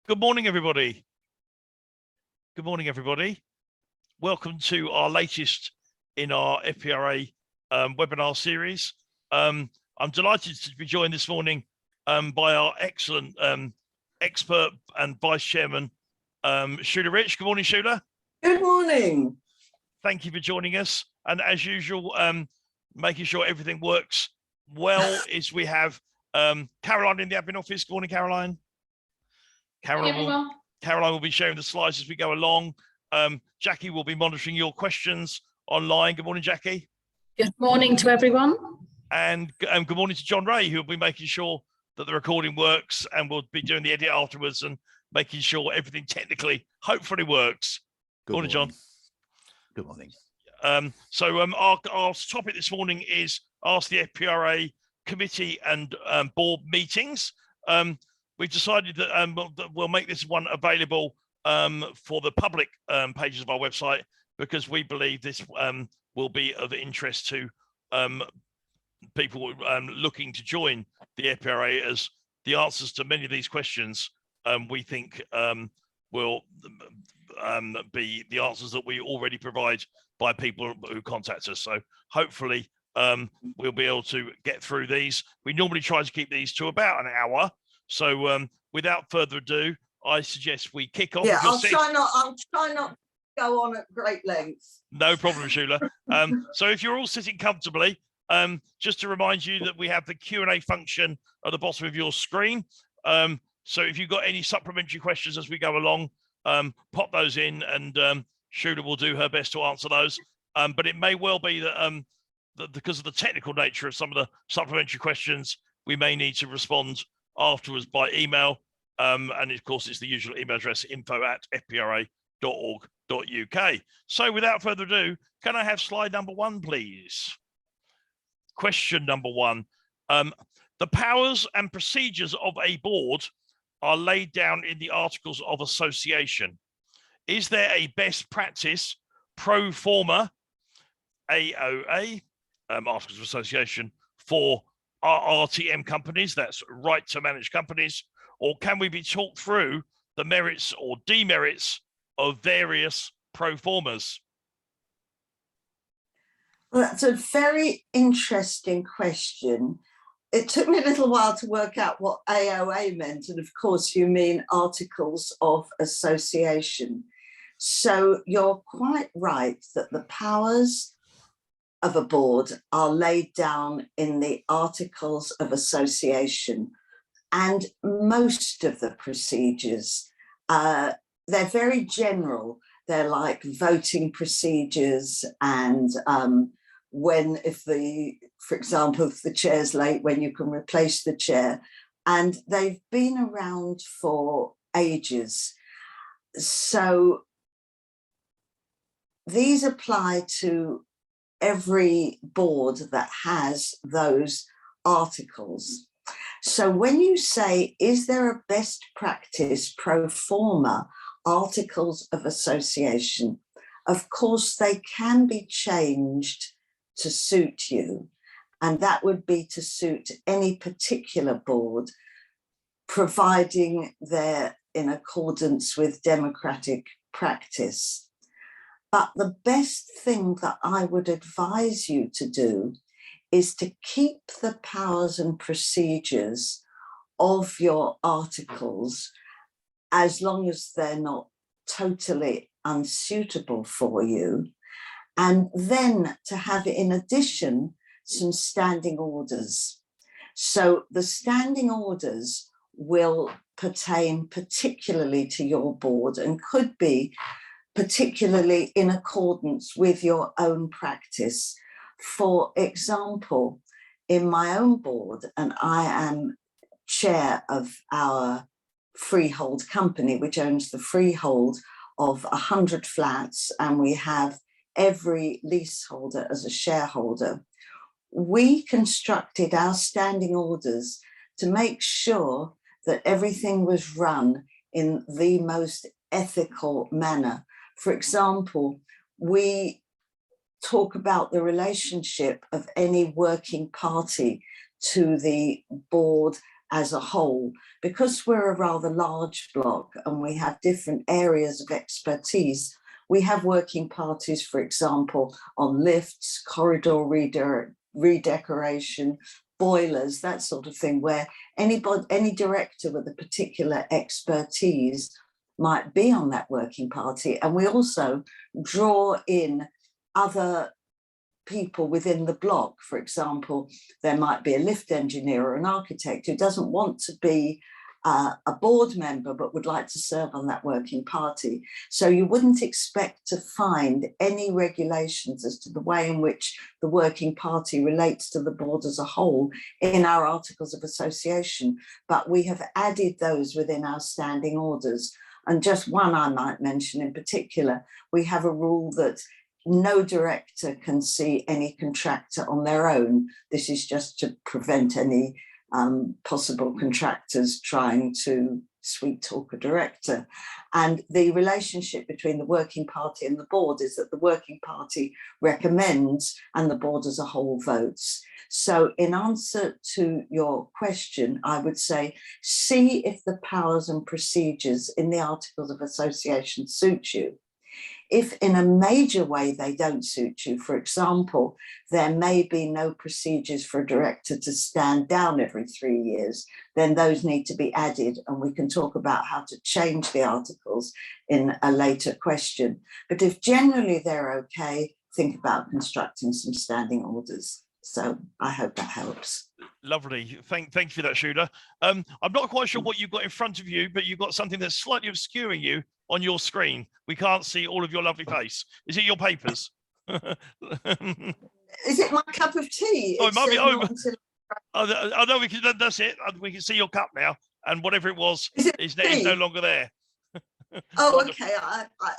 Good morning, everybody. Good morning, everybody. Welcome to our latest in our FPRA webinar series. I'm delighted to be joined this morning by our excellent expert and Vice Chairman, Shula Rich. Good morning, Shula. Good morning. Thank you for joining us. And as usual, making sure everything works well is we have Caroline in the admin office. Good morning, Caroline. Caroline will be sharing the slides as we go along. Jackie will be monitoring your questions online. Good morning, Jackie. Good morning to everyone. And good morning to John Ray, who will be making sure that the recording works, and we'll be doing the edit afterwards and making sure everything technically, hopefully, works. Good morning, John. Good morning. Our topic this morning is Ask the FPRA committee and board meetings. We've decided that we'll make this one available for the public pages of our website, because we believe this will be of interest to people looking to join the FPRA, as the answers to many of these questions we think will be the answers that we already provide by people who contact us. So hopefully we'll be able to get through these. We normally try to keep these to about an hour. So without further ado, I suggest we kick off. Yeah, I'll try not to go on at great lengths. No problem, Shula. So if you're all sitting comfortably, just to remind you that we have the Q&A function at the bottom of your screen. So if you've got any supplementary questions as we go along, pop those in, and Shula will do her best to answer those. But it may well be that, that because of the technical nature of some of the supplementary questions, we may need to respond afterwards by email. And of course, it's the usual email address, info@fpra.org.uk. So without further ado, can I have slide number 1, please? Question number 1. The powers and procedures of a board are laid down in the Articles of Association. Is there a best practice pro forma AOA, Articles of Association, for RTM companies, that's right to manage companies, or can we be talked through the merits or demerits of various pro formas? Well, that's a very interesting question. It took me a little while to work out what AOA meant, and of course you mean Articles of Association. So you're quite right that the powers of a board are laid down in the Articles of Association, and most of the procedures, they're very general. They're like voting procedures, and for example, if the chair's late, when you can replace the chair, and they've been around for ages. So these apply to every board that has those articles. So when you say, is there a best practice pro forma Articles of Association, of course they can be changed to suit you, and that would be to suit any particular board, providing they're in accordance with democratic practice. But the best thing that I would advise you to do is to keep the powers and procedures of your articles, as long as they're not totally unsuitable for you, and then to have, in addition, some standing orders. So the standing orders will pertain particularly to your board and could be particularly in accordance with your own practice. For example, in my own board, and I am chair of our freehold company, which owns the freehold of 100 flats, and we have every leaseholder as a shareholder. We constructed our standing orders to make sure that everything was run in the most ethical manner. For example, we talk about the relationship of any working party to the board as a whole. Because we're a rather large block and we have different areas of expertise, we have working parties, for example, on lifts, corridor redecoration, boilers, that sort of thing, where any director with a particular expertise might be on that working party. And we also draw in other people within the block. For example, there might be a lift engineer or an architect who doesn't want to be a board member but would like to serve on that working party. So you wouldn't expect to find any regulations as to the way in which the working party relates to the board as a whole in our articles of association, but we have added those within our standing orders. And just one I might mention in particular, we have a rule that no director can see any contractor on their own. This is just to prevent any possible contractors trying to sweet talk a director. And the relationship between the working party and the board is that the working party recommends and the board as a whole votes. So in answer to your question, I would say, see if the powers and procedures in the Articles of Association suit you. If in a major way they don't suit you, for example, there may be no procedures for a director to stand down every 3 years, then those need to be added, and we can talk about how to change the articles in a later question. But if generally they're okay, think about constructing some standing orders. So I hope that helps. Lovely. Thank you for that, Shula. I'm not quite sure what you've got in front of you, but you've got something that's slightly obscuring you on your screen. We can't see all of your lovely face. Is it your papers? Is it my cup of tea? Oh, it might be over. Oh, no, that's it. We can see your cup now, and whatever it was is no longer there. Oh, okay.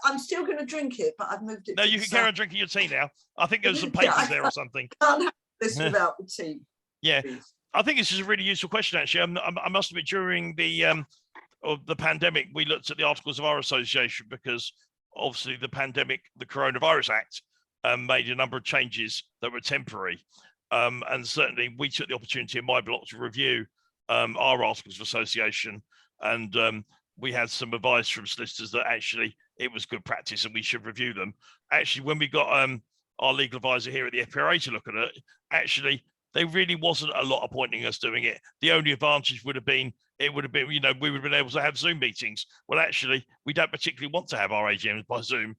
I'm still going to drink it, but I've moved it. No, you can carry on drinking your tea now. I think there was some papers there or something. I can't have this without the tea. Yeah, please. I think this is a really useful question, actually. I must admit, during the pandemic, we looked at the articles of our association because obviously the pandemic, the Coronavirus Act, made a number of changes that were temporary. And certainly we took the opportunity in my block to review our articles of association, and we had some advice from solicitors that actually it was good practice and we should review them. Actually, when we got our legal advisor here at the FPRA to look at it, actually, there really wasn't a lot of pointing us doing it. The only advantage would have been, we would have been able to have Zoom meetings. Well, actually, we don't particularly want to have our AGMs by Zoom.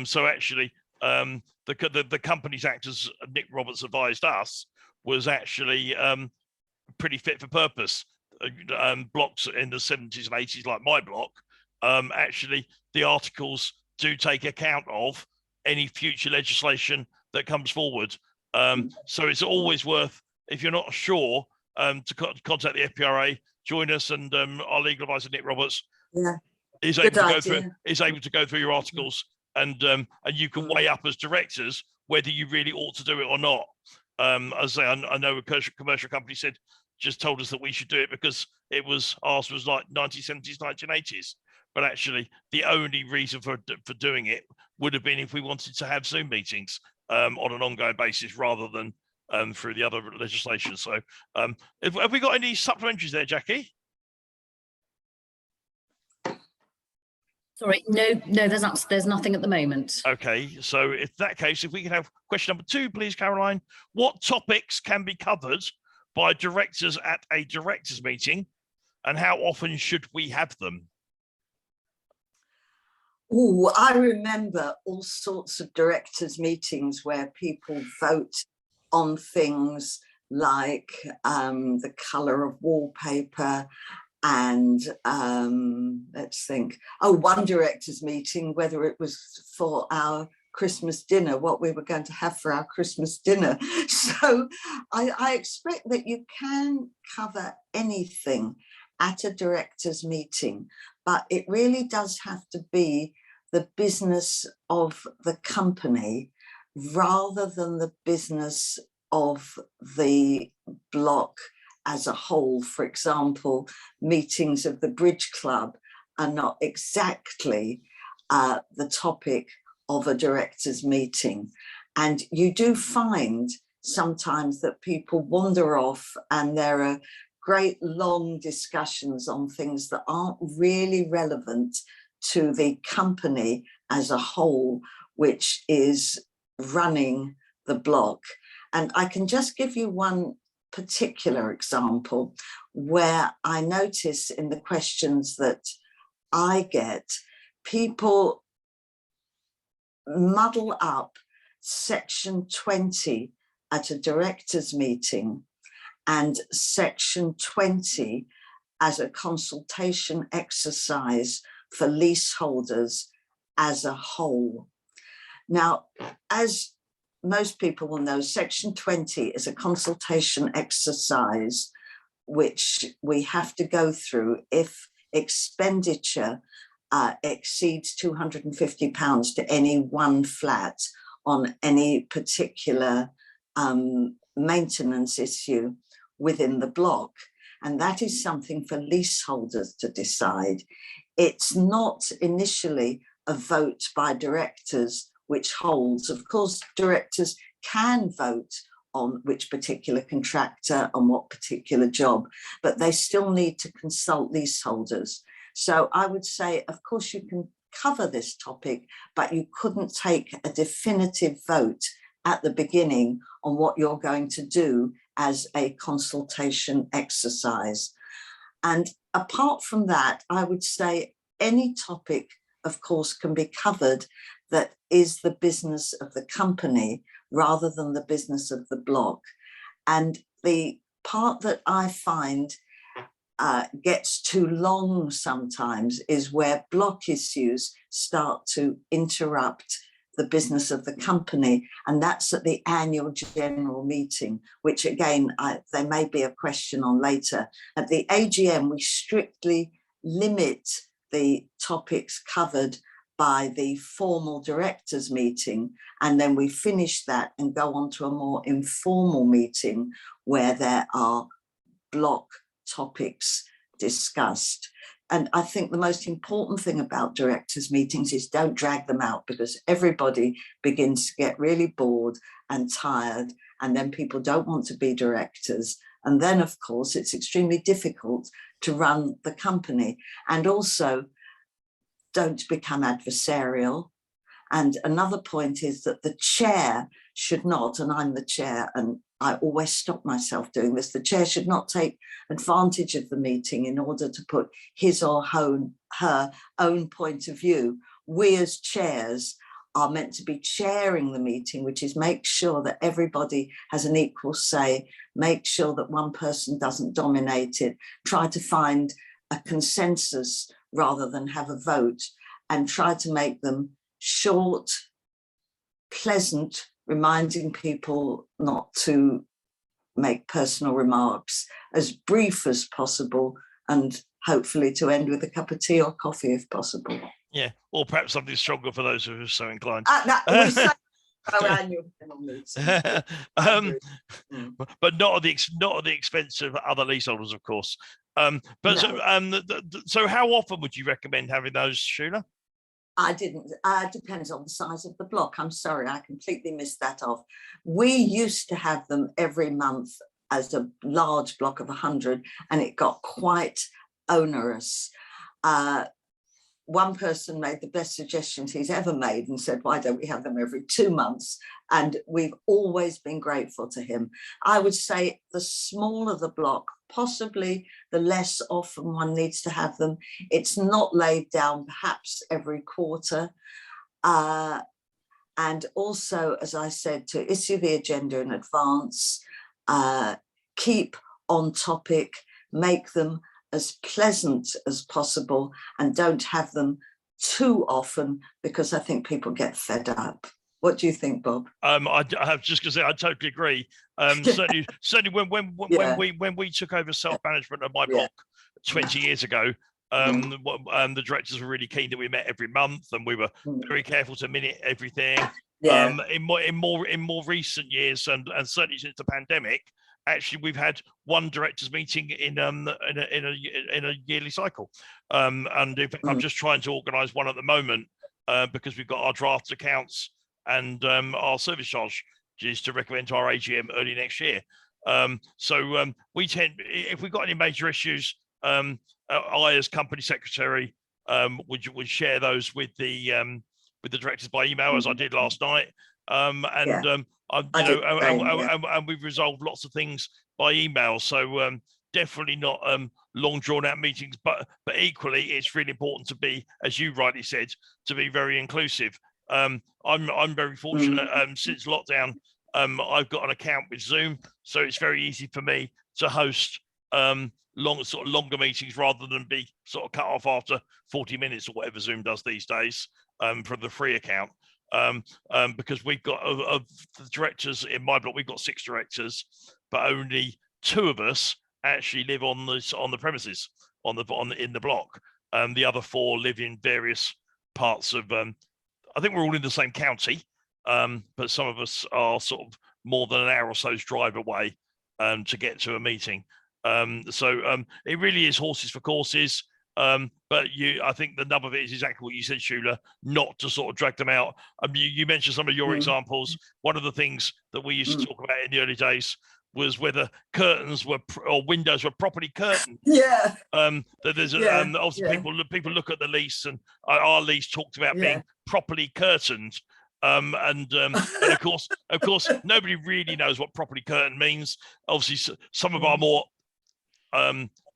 So actually, the Companies Act, as Nick Roberts advised us, was actually pretty fit for purpose. Blocks in the 70s and 80s, like my block, actually, the articles do take account of any future legislation that comes forward. So it's always worth, if you're not sure, to contact the FPRA, join us, and our legal advisor Nick Roberts is able to go through your articles, and you can weigh up as directors whether you really ought to do it or not. As I say, I know a commercial company just told us that we should do it because ours was like 1970s, 1980s. But actually, the only reason for doing it would have been if we wanted to have Zoom meetings on an ongoing basis rather than through the other legislation. So have we got any supplementaries there, Jackie? Sorry, no, there's nothing at the moment. Okay, so in that case, if we can have question number 2, please, Caroline. What topics can be covered by directors at a directors meeting, and how often should we have them? Oh, I remember all sorts of directors meetings where people vote on things like the colour of wallpaper, and let's think. Oh, one directors meeting, whether it was for our Christmas dinner, what we were going to have for our Christmas dinner. So I expect that you can cover anything at a directors meeting, but it really does have to be the business of the company rather than the business of the block as a whole. For example, meetings of the Bridge Club are not exactly the topic of a directors meeting. And you do find sometimes that people wander off and there are great long discussions on things that aren't really relevant to the company as a whole, which is running the block. And I can just give you one particular example where I notice in the questions that I get, people muddle up section 20 at a directors meeting and section 20 as a consultation exercise for leaseholders as a whole. Now, as most people will know, section 20 is a consultation exercise which we have to go through if expenditure exceeds £250 to any one flat on any particular maintenance issue within the block. And that is something for leaseholders to decide. It's not initially a vote by directors which holds. Of course, directors can vote on which particular contractor on what particular job, but they still need to consult leaseholders. So I would say, of course, you can cover this topic, but you couldn't take a definitive vote at the beginning on what you're going to do as a consultation exercise. And apart from that, I would say any topic, of course, can be covered that is the business of the company rather than the business of the block. And the part that I find gets too long sometimes is where block issues start to interrupt the business of the company, and that's at the annual general meeting, which again, there may be a question on later. At the AGM, we strictly limit the topics covered by the formal directors meeting, and then we finish that and go on to a more informal meeting where there are block topics discussed. And I think the most important thing about directors meetings is don't drag them out, because everybody begins to get really bored and tired, and then people don't want to be directors. And then, of course, it's extremely difficult to run the company. And also, don't become adversarial. And another point is that the chair should not, and I'm the chair, and I always stop myself doing this, the chair should not take advantage of the meeting in order to put his or her own point of view. We as chairs are meant to be chairing the meeting, which is make sure that everybody has an equal say, make sure that one person doesn't dominate it, try to find a consensus rather than have a vote, and try to make them short, pleasant, reminding people not to make personal remarks, as brief as possible, and hopefully to end with a cup of tea or coffee if possible. Yeah, or perhaps something stronger for those who are so inclined. Our annual but not at the expense of other leaseholders, of course. But no. So how often would you recommend having those, Shula? I didn't. Depends on the size of the block. I'm sorry, I completely missed that off. We used to have them every month as a large block of 100, and it got quite onerous. One person made the best suggestions he's ever made and said, why don't we have them every 2 months? And we've always been grateful to him. I would say the smaller the block, possibly the less often one needs to have them. It's not laid down perhaps every quarter. And also, as I said, to issue the agenda in advance, keep on topic, make them as pleasant as possible, and don't have them too often, because I think people get fed up. What do you think, Bob? I was just going to say I totally agree. Certainly, when we took over self-management of my block 20 years ago, the directors were really keen that we met every month, and we were very careful to minute everything. In more recent years, and certainly since the pandemic, actually we've had one directors meeting in a yearly cycle, and in fact, I'm just trying to organise one at the moment because we've got our draft accounts and our service charge is to recommend to our AGM early next year. We tend, if we've got any major issues, I, as company secretary, would share those with the directors by email, as I did last night. And we've resolved lots of things by email. So definitely not long drawn out meetings, but equally it's really important to be, as you rightly said, to be very inclusive. I'm very fortunate. Since lockdown, I've got an account with Zoom, so it's very easy for me to host longer meetings rather than be sort of cut off after 40 minutes or whatever Zoom does these days from the free account. Because we've got of the directors in my block, we've got 6 directors, but only 2 of us actually live on the premises in the block. The other 4 live in various parts of. I think we're all in the same county, but some of us are sort of more than an hour or so's drive away to get to a meeting. It really is horses for courses. But I think the nub of it is exactly what you said, Shula, not to sort of drag them out. You mentioned some of your examples. One of the things that we used to talk about in the early days was whether curtains were or windows were properly curtained. Yeah. There's obviously people look at the lease, and our lease talked about being properly curtained. And of course, nobody really knows what properly curtained means. Obviously, some of our more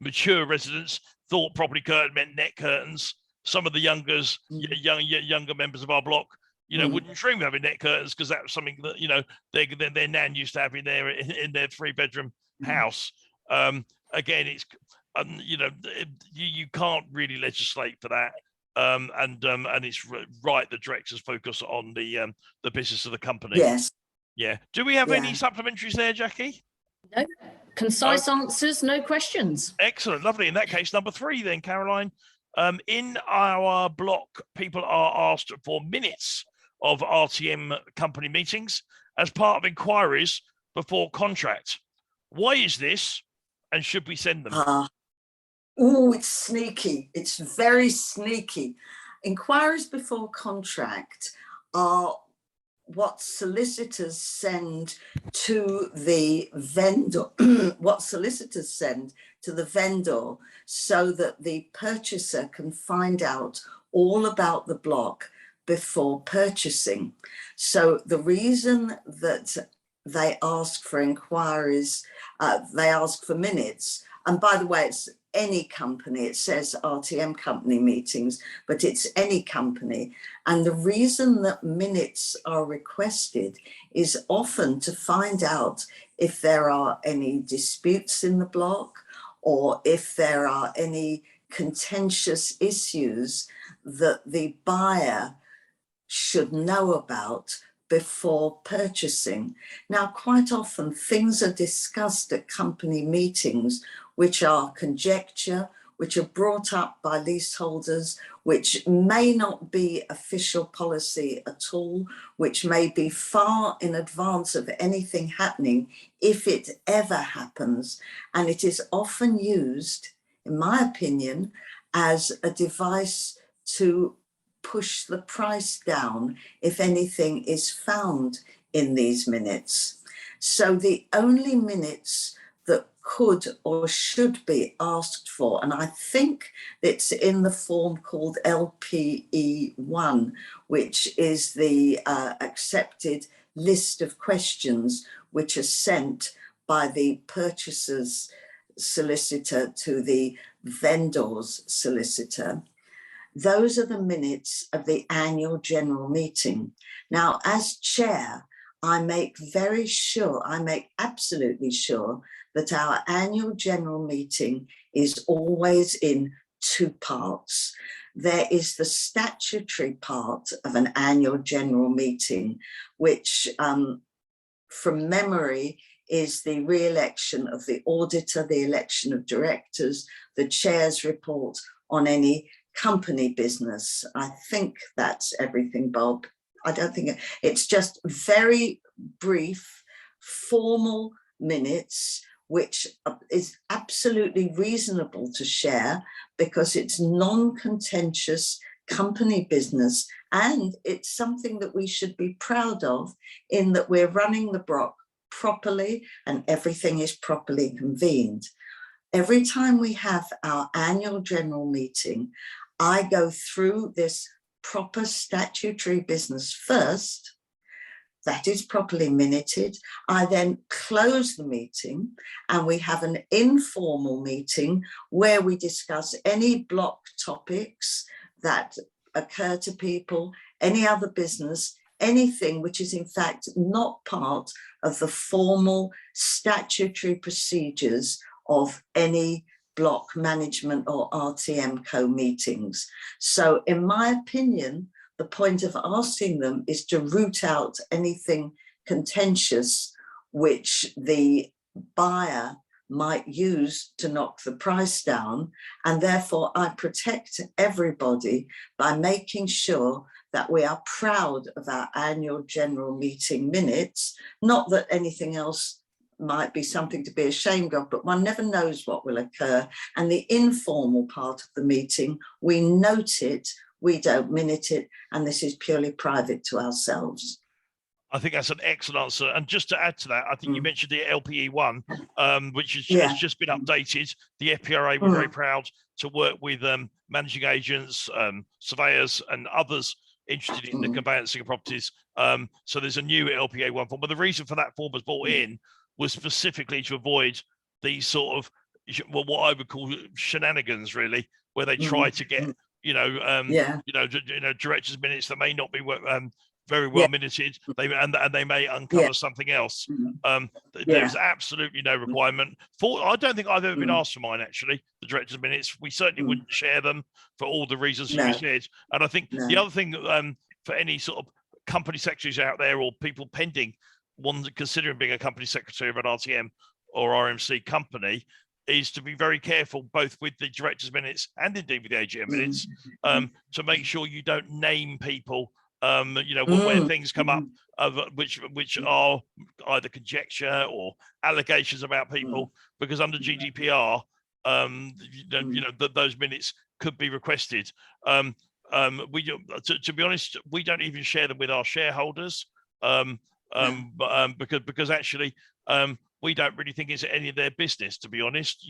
mature residents thought properly curtained meant net curtains. Some of the younger members of our block, wouldn't dream of having net curtains, because that was something that their nan used to have in their 3-bedroom house. Again, it's you can't really legislate for that. And it's right the directors focus on the business of the company. Yes. Yeah. Do we have any supplementaries there, Jackie? No. Concise answers, no questions. Excellent, lovely. In that case, number 3 then, Caroline. In our block, people are asked for minutes of RTM company meetings as part of inquiries before contract. Why is this, and should we send them? It's sneaky. It's very sneaky. Inquiries before contract are what solicitors send to the vendor, so that the purchaser can find out all about the block before purchasing. So the reason that they ask for inquiries, they ask for minutes, and by the way, it's any company. It says RTM company meetings, but it's any company. And the reason that minutes are requested is often to find out if there are any disputes in the block, or if there are any contentious issues that the buyer should know about before purchasing. Now, quite often things are discussed at company meetings which are conjecture, which are brought up by leaseholders, which may not be official policy at all, which may be far in advance of anything happening, if it ever happens. And it is often used, in my opinion, as a device to push the price down if anything is found in these minutes. So the only minutes that could or should be asked for, and I think it's in the form called LPE1, which is the accepted list of questions which are sent by the purchaser's solicitor to the vendor's solicitor. Those are the minutes of the annual general meeting. Now, as chair, I make absolutely sure that our annual general meeting is always in 2 parts. There is the statutory part of an annual general meeting, which from memory is the re-election of the auditor, the election of directors, the chair's report on any company business. I think that's everything, Bob. I don't think it's just very brief, formal minutes, which is absolutely reasonable to share because it's non-contentious company business, and it's something that we should be proud of, in that we're running the block properly and everything is properly convened. Every time we have our annual general meeting, I go through this proper statutory business first. That is properly minuted. I then close the meeting and we have an informal meeting where we discuss any block topics that occur to people, any other business, anything which is in fact not part of the formal statutory procedures of any block management or RTM co-meetings. So in my opinion, the point of asking them is to root out anything contentious which the buyer might use to knock the price down. And therefore I protect everybody by making sure that we are proud of our annual general meeting minutes. Not that anything else might be something to be ashamed of, but one never knows what will occur. And the informal part of the meeting, we note it, we don't minute it, and this is purely private to ourselves. I think that's an excellent answer. And just to add to that, I think you mentioned the LPE one, which has just been updated. The FPRA were very proud to work with managing agents, surveyors, and others interested in the conveyancing of properties. So there's a new LPA one form. But the reason for that form was brought in was specifically to avoid these sort of, well, what I would call shenanigans, really, where they try to get directors' minutes that may not be very well minuted. They may uncover something else. There's absolutely no requirement for. I don't think I've ever been asked for mine. Actually, the directors' minutes, we certainly wouldn't share them for all the reasons you said. And I think the other thing for any sort of company secretaries out there or people pending one considering being a company secretary of an RTM or RMC company, is to be very careful both with the directors' minutes and indeed with the AGM minutes, to make sure you don't name people, where things come up which are either conjecture or allegations about people, because under GDPR, those minutes could be requested. To be honest, we don't even share them with our shareholders, because actually, we don't really think it's any of their business, to be honest.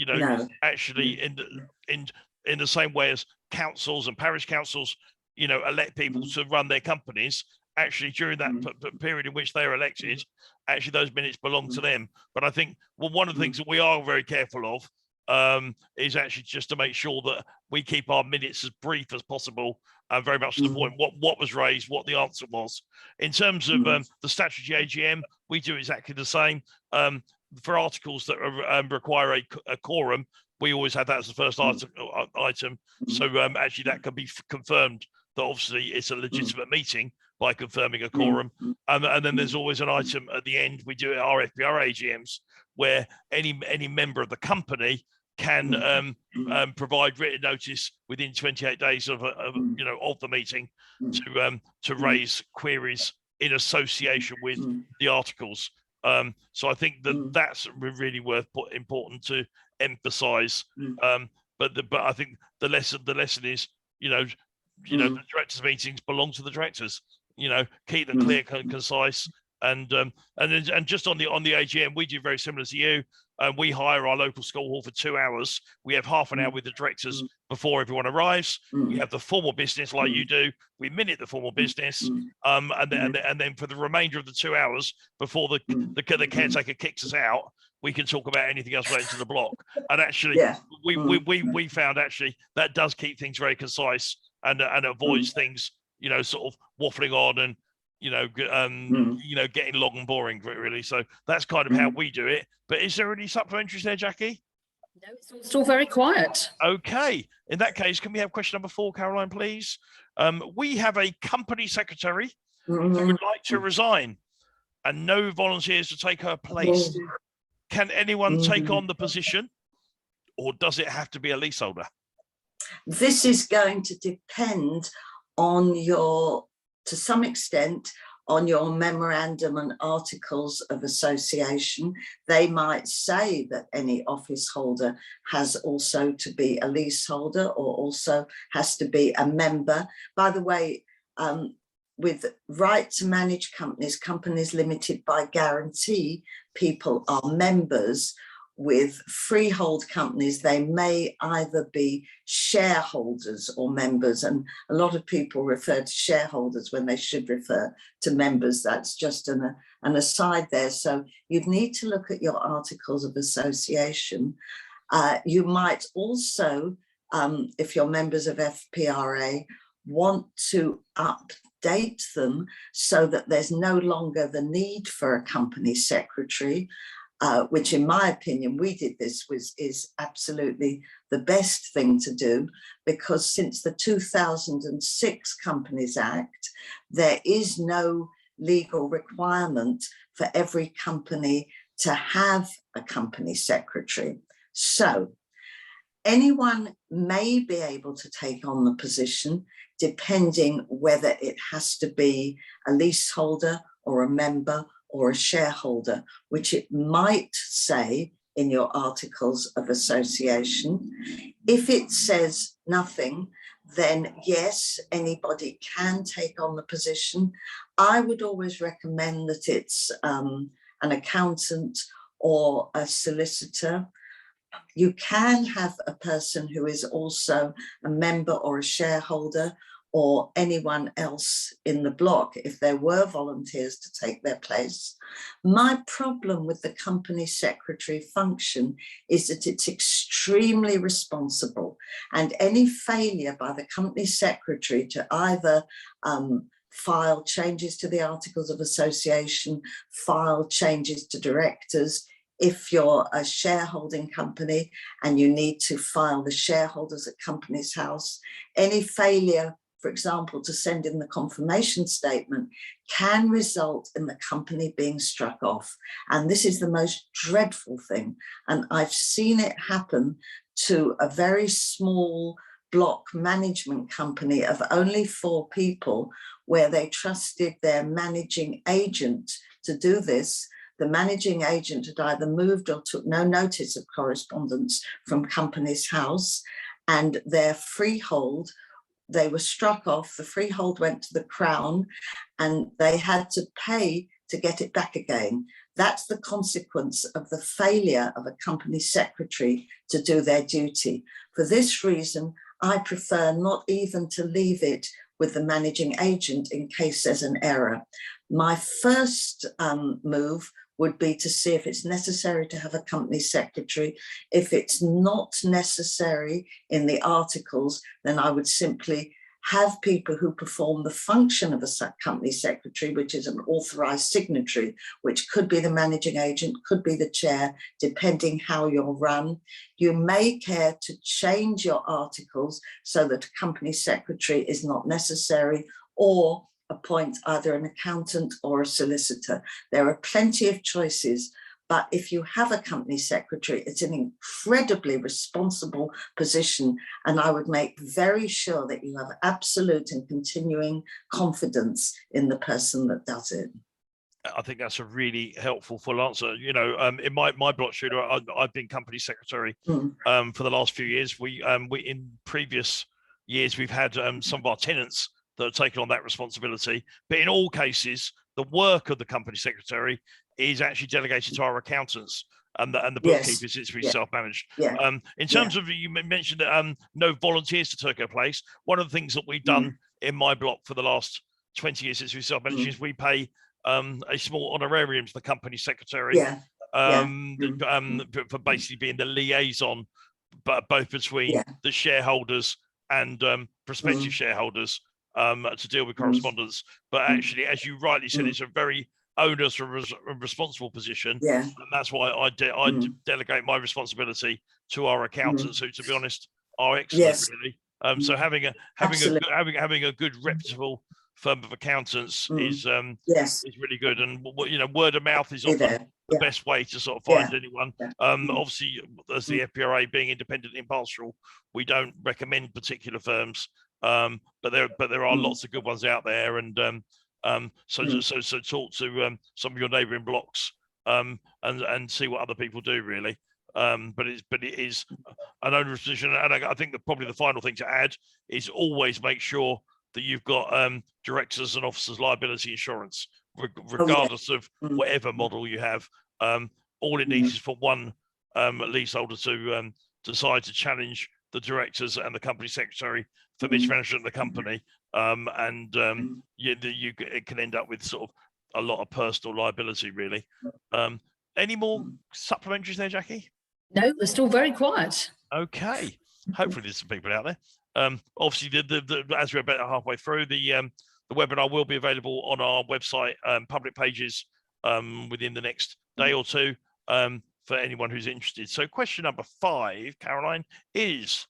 Actually, in the same way as councils and parish councils, elect people to run their companies, actually during that period in which they are elected, actually those minutes belong to them. But I think, well, one of the things that we are very careful of is actually just to make sure that we keep our minutes as brief as possible and very much to the point what was raised, what the answer was. In terms of the statutory AGM, we do exactly the same. For articles that require a quorum, we always have that as the first item. So actually that can be confirmed that obviously it's a legitimate meeting by confirming a quorum. And then there's always an item at the end. We do it at our FPRA AGMs where any member of the company can provide written notice within 28 days of the meeting to raise queries in association with the articles. So I think that's really important to emphasize. But I think the lesson is, the directors' meetings belong to the directors. Keep them clear, concise, and just on the AGM, we do very similar to you. We hire our local school hall for 2 hours. We have half an hour with the directors before everyone arrives. We have the formal business like you do. We minute the formal business, and then for the remainder of the 2 hours before the caretaker kicks us out, we can talk about anything else related to the block. And actually, we found actually that does keep things very concise and avoids things sort of waffling on and getting long and boring, really. So that's kind of how we do it. But is there any supplementaries there, Jackie? No, it's all very quiet. Okay. In that case, can we have question number 4, Caroline, please? We have a company secretary who would like to resign and no volunteers to take her place. Can anyone take on the position, or does it have to be a leaseholder? This is going to depend on to some extent, on your memorandum and articles of association. They might say that any office holder has also to be a leaseholder or also has to be a member. By the way, with right to manage companies, companies limited by guarantee, people are members. With freehold companies, they may either be shareholders or members, and a lot of people refer to shareholders when they should refer to members. That's just an aside there. So you'd need to look at your articles of association. You might also, if you're members of FPRA, want to update them so that there's no longer the need for a company secretary. Which in my opinion, we did this, is absolutely the best thing to do, because since the 2006 Companies Act, there is no legal requirement for every company to have a company secretary. So anyone may be able to take on the position, depending whether it has to be a leaseholder or a member or a shareholder, which it might say in your articles of association. If it says nothing, then yes, anybody can take on the position. I would always recommend that it's an accountant or a solicitor. You can have a person who is also a member or a shareholder, or anyone else in the block if there were volunteers to take their place. My problem with the company secretary function is that it's extremely responsible, and any failure by the company secretary to either file changes to the articles of association, file changes to directors, if you're a shareholding company and you need to file the shareholders at Companies House, any failure, for example, to send in the confirmation statement, can result in the company being struck off. And this is the most dreadful thing. And I've seen it happen to a very small block management company of only 4 people, where they trusted their managing agent to do this. The managing agent had either moved or took no notice of correspondence from Companies House, and their freehold, they were struck off, the freehold went to the Crown, and they had to pay to get it back again. That's the consequence of the failure of a company secretary to do their duty. For this reason, I prefer not even to leave it with the managing agent in case there's an error. My first move would be to see if it's necessary to have a company secretary. If it's not necessary in the articles, then I would simply have people who perform the function of a company secretary, which is an authorized signatory, which could be the managing agent, could be the chair, depending how you're run. You may care to change your articles so that a company secretary is not necessary, or appoint either an accountant or a solicitor. There are plenty of choices, but if you have a company secretary, it's an incredibly responsible position, and I would make very sure that you have absolute and continuing confidence in the person that does it. I think that's a really helpful full answer. You know, in my block, Shula, I've been company secretary for the last few years. We in previous years, we've had some of our tenants that have taken on that responsibility. But in all cases, the work of the company secretary is actually delegated to our accountants and the bookkeepers. It's really self-managed. In terms of, you mentioned that no volunteers to take her place. One of the things that we've done in my block for the last 20 years since we self-managed is we pay a small honorarium to the company secretary for basically being the liaison, but both between the shareholders and prospective shareholders to deal with correspondence. But actually, as you rightly said, it's a very onerous and responsible position, and that's why I delegate my responsibility to our accountants, who, to be honest, are excellent, really. So having a good reputable firm of accountants is really good, and you know, word of mouth is often the best way to sort of find anyone. Obviously, as the FPRA being independent and impartial, we don't recommend particular firms, but there are lots of good ones out there, and so talk to some of your neighbouring blocks and see what other people do, really. But it is an onerous position, and I think that probably the final thing to add is always make sure that you've got directors and officers liability insurance, yeah. regardless of Mm. whatever model you have. All it needs is for one leaseholder to decide to challenge the directors and the company secretary for mismanagement of the company, it can end up with sort of a lot of personal liability, really. Any more supplementaries there, Jackie? No, they're still very quiet. Okay. Hopefully there's some people out there. Obviously, as we're about halfway through, the webinar will be available on our website, public pages, within the next day or two, for anyone who's interested. So question number 5, Caroline, is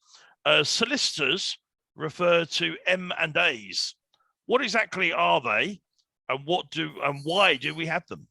solicitors refer to M&As. What exactly are they, and why do we have them?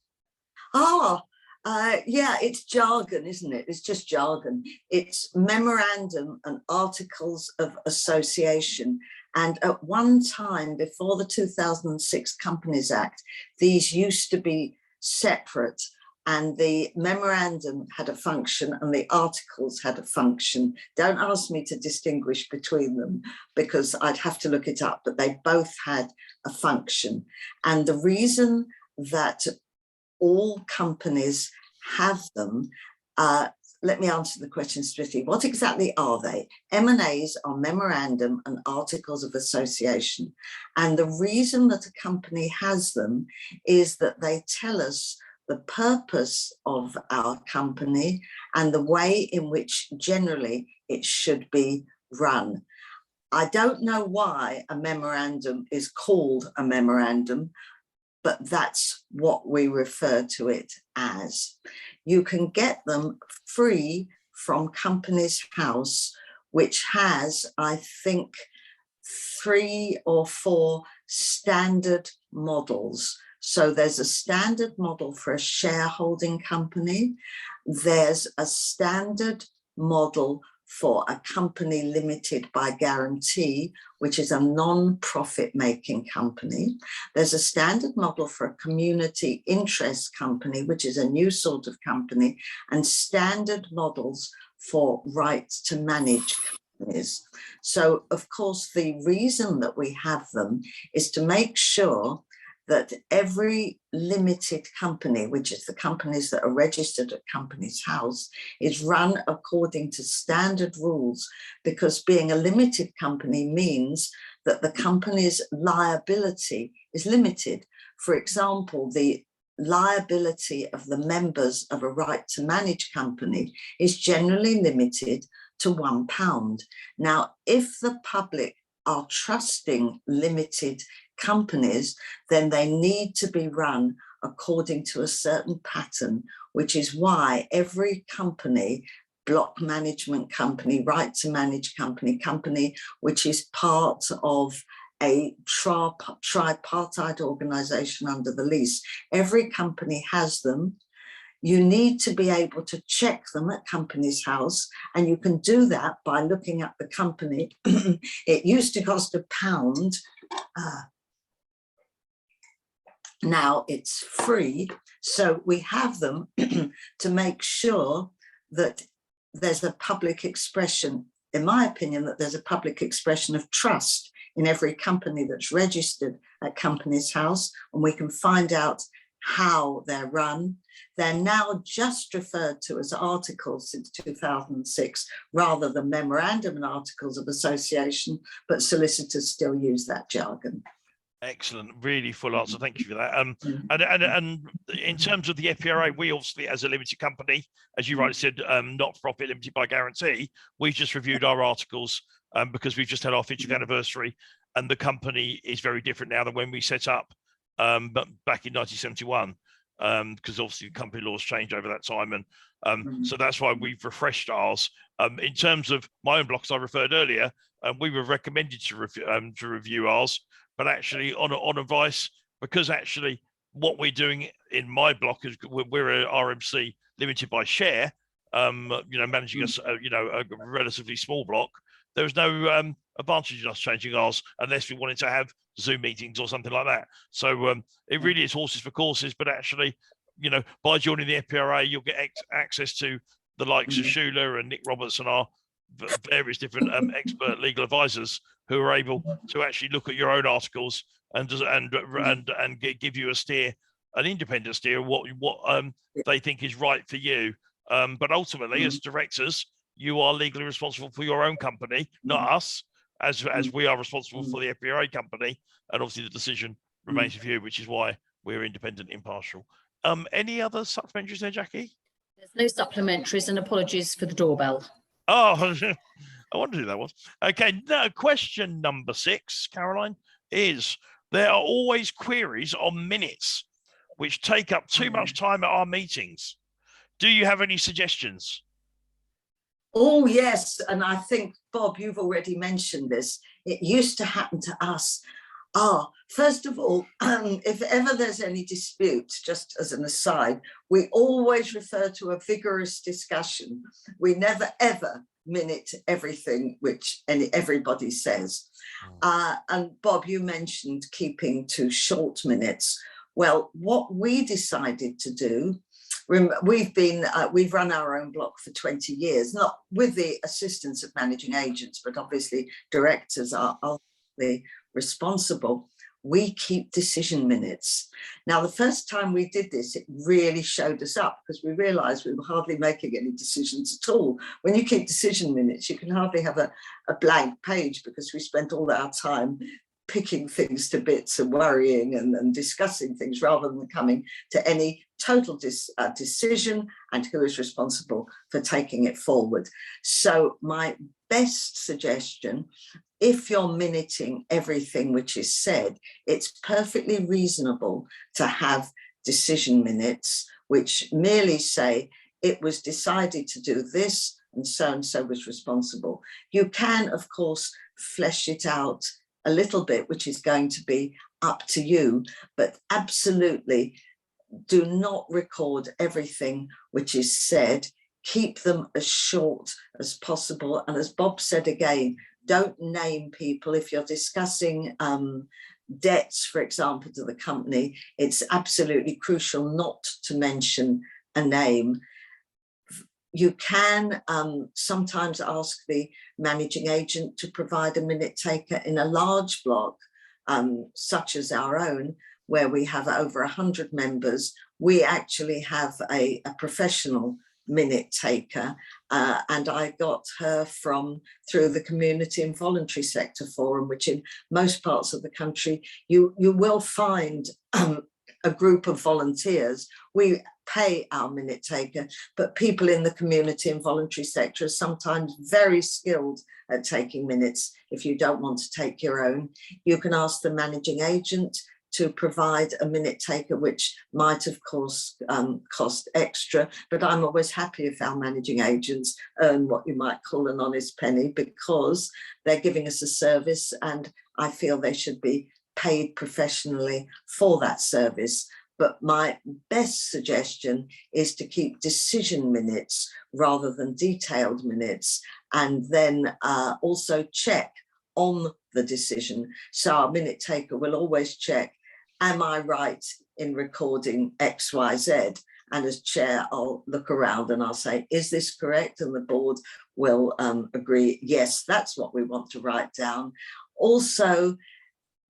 Yeah, it's jargon, isn't it? It's just jargon. It's memorandum and articles of association. And at one time, before the 2006 Companies Act, these used to be separate, and the memorandum had a function and the articles had a function. Don't ask me to distinguish between them because I'd have to look it up, but they both had a function. And the reason that all companies have them, let me answer the question strictly. What exactly are they? M&As are memorandum and articles of association. And the reason that a company has them is that they tell us the purpose of our company and the way in which generally it should be run. I don't know why a memorandum is called a memorandum, but that's what we refer to it as. You can get them free from Companies House, which has, I think, 3 or 4 standard models. So there's a standard model for a shareholding company. There's a standard model for a company limited by guarantee, which is a non-profit making company. There's a standard model for a community interest company, which is a new sort of company, and standard models for rights to manage companies. So, of course, the reason that we have them is to make sure that every limited company, which is the companies that are registered at Companies House, is run according to standard rules, because being a limited company means that the company's liability is limited. For example, the liability of the members of a right to manage company is generally limited to £1. Now, if the public are trusting limited companies, then they need to be run according to a certain pattern, which is why every company, block management company, right to manage company, company which is part of a tripartite organization under the lease, every company has them. You need to be able to check them at Companies House, and you can do that by looking at the company. It used to cost £1. Now it's free. So we have them to make sure that there's a public expression, in my opinion, that there's a public expression of trust in every company that's registered at Companies House, and we can find out how they're run. They're now just referred to as articles since 2006, rather than memorandum and articles of association, but solicitors still use that jargon. Excellent, really full answer. Thank you for that. And in terms of the FPRA, we obviously, as a limited company, as you rightly said, not for profit, limited by guarantee, we just reviewed our articles because we've just had our 50th anniversary, and the company is very different now than when we set up, but back in 1971, because obviously the company laws changed over that time, and so that's why we've refreshed ours. In terms of my own blocks, I referred earlier, we were recommended to review ours. But actually, on advice, because actually what we're doing in my block is we're a RMC limited by share, managing a relatively small block. There was no advantage in us changing ours unless we wanted to have Zoom meetings or something like that. So it really is horses for courses. But actually, by joining the FPRA, you'll get access to the likes of Shula and Nick Roberts and our various different expert legal advisors who are able to actually look at your own articles and give you a steer, an independent steer of what they think is right for you. But ultimately, as directors, you are legally responsible for your own company, not us, as we are responsible for the FPRA company, and obviously the decision remains with you, which is why we're independent, impartial. Any other supplementaries there, Jackie? There's no supplementaries, and apologies for the doorbell. Oh, I wondered who that was. Okay, now question number 6, Caroline, is there are always queries on minutes which take up too much time at our meetings. Do you have any suggestions? Oh, yes. And I think, Bob, you've already mentioned this. It used to happen to us. First of all, if ever there's any dispute, just as an aside, we always refer to a vigorous discussion. We never, ever minute everything which everybody says. And Bob, you mentioned keeping to short minutes. Well, what we decided to do, we've run our own block for 20 years, not with the assistance of managing agents, but obviously directors are ultimately responsible. We keep decision minutes. Now, the first time we did this, it really showed us up because we realized we were hardly making any decisions at all. When you keep decision minutes, you can hardly have a blank page because we spent all our time picking things to bits and worrying and discussing things rather than coming to any total decision and who is responsible for taking it forward. So my best suggestion, if you're minuting everything which is said, it's perfectly reasonable to have decision minutes which merely say it was decided to do this and so was responsible. You can, of course, flesh it out a little bit, which is going to be up to you, but absolutely do not record everything which is said. Keep them as short as possible. And as Bob said again, don't name people. If you're discussing debts, for example, to the company, it's absolutely crucial not to mention a name. You can sometimes ask the managing agent to provide a minute taker in a large block, such as our own, where we have over 100 members. We actually have a professional minute taker, and I got her through the Community and Voluntary Sector Forum, which in most parts of the country, you will find a group of volunteers. We pay our minute taker, but people in the community and voluntary sector are sometimes very skilled at taking minutes. If you don't want to take your own, you can ask the managing agent to provide a minute taker, which might of course cost extra, but I'm always happy if our managing agents earn what you might call an honest penny, because they're giving us a service and I feel they should be paid professionally for that service. But my best suggestion is to keep decision minutes rather than detailed minutes, and then also check on the decision. So our minute taker will always check, am I right in recording X, Y, Z? And as chair, I'll look around and I'll say, is this correct? And the board will agree, yes, that's what we want to write down. Also,